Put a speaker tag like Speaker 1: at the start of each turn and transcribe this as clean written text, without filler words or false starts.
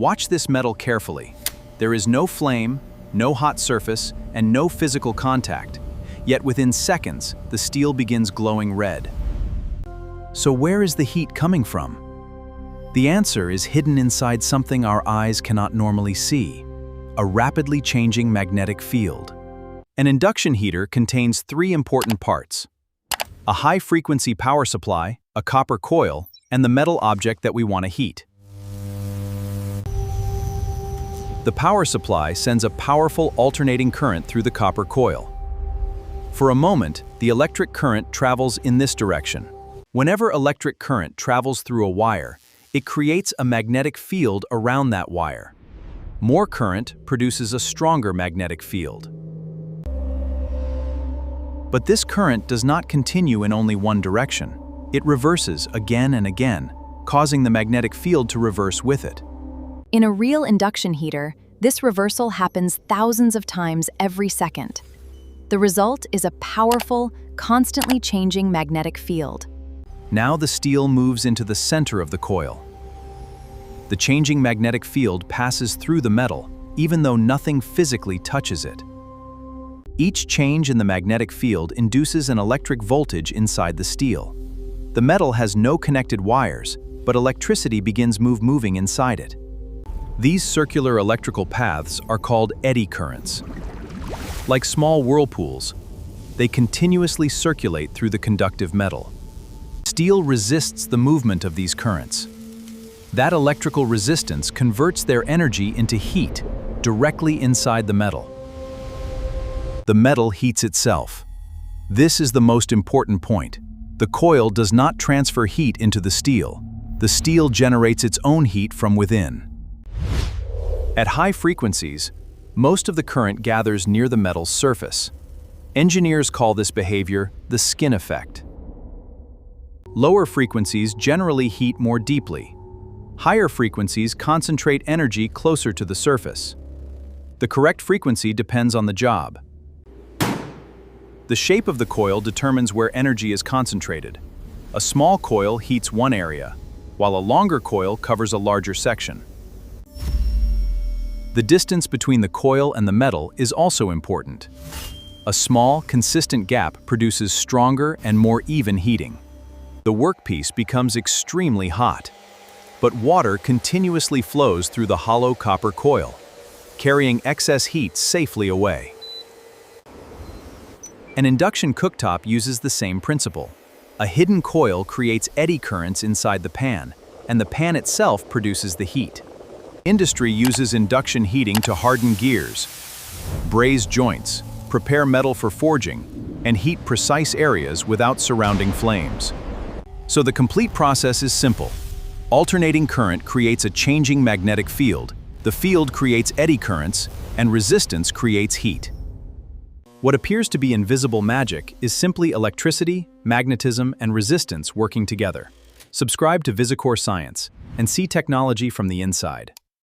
Speaker 1: Watch this metal carefully. There is no flame, no hot surface, and no physical contact. Yet within seconds, the steel begins glowing red. So where is the heat coming from? The answer is hidden inside something our eyes cannot normally see: a rapidly changing magnetic field. An induction heater contains three important parts: a high-frequency power supply, a copper coil, and the metal object that we want to heat. The power supply sends a powerful alternating current through the copper coil. For a moment, the electric current travels in this direction. Whenever electric current travels through a wire, it creates a magnetic field around that wire. More current produces a stronger magnetic field. But this current does not continue in only one direction. It reverses again and again, causing the magnetic field to reverse with it.
Speaker 2: In a real induction heater, this reversal happens thousands of times every second. The result is a powerful, constantly changing magnetic field.
Speaker 1: Now the steel moves into the center of the coil. The changing magnetic field passes through the metal, even though nothing physically touches it. Each change in the magnetic field induces an electric voltage inside the steel. The metal has no connected wires, but electricity begins moving inside it. These circular electrical paths are called eddy currents. Like small whirlpools, they continuously circulate through the conductive metal. Steel resists the movement of these currents. That electrical resistance converts their energy into heat directly inside the metal. The metal heats itself. This is the most important point. The coil does not transfer heat into the steel. The steel generates its own heat from within. At high frequencies, most of the current gathers near the metal's surface. Engineers call this behavior the skin effect. Lower frequencies generally heat more deeply. Higher frequencies concentrate energy closer to the surface. The correct frequency depends on the job. The shape of the coil determines where energy is concentrated. A small coil heats one area, while a longer coil covers a larger section. The distance between the coil and the metal is also important. A small, consistent gap produces stronger and more even heating. The workpiece becomes extremely hot, but water continuously flows through the hollow copper coil, carrying excess heat safely away. An induction cooktop uses the same principle. A hidden coil creates eddy currents inside the pan, and the pan itself produces the heat. Industry uses induction heating to harden gears, braze joints, prepare metal for forging, and heat precise areas without surrounding flames. So the complete process is simple. Alternating current creates a changing magnetic field, the field creates eddy currents, and resistance creates heat. What appears to be invisible magic is simply electricity, magnetism, and resistance working together. Subscribe to VisiCore Science and see technology from the inside.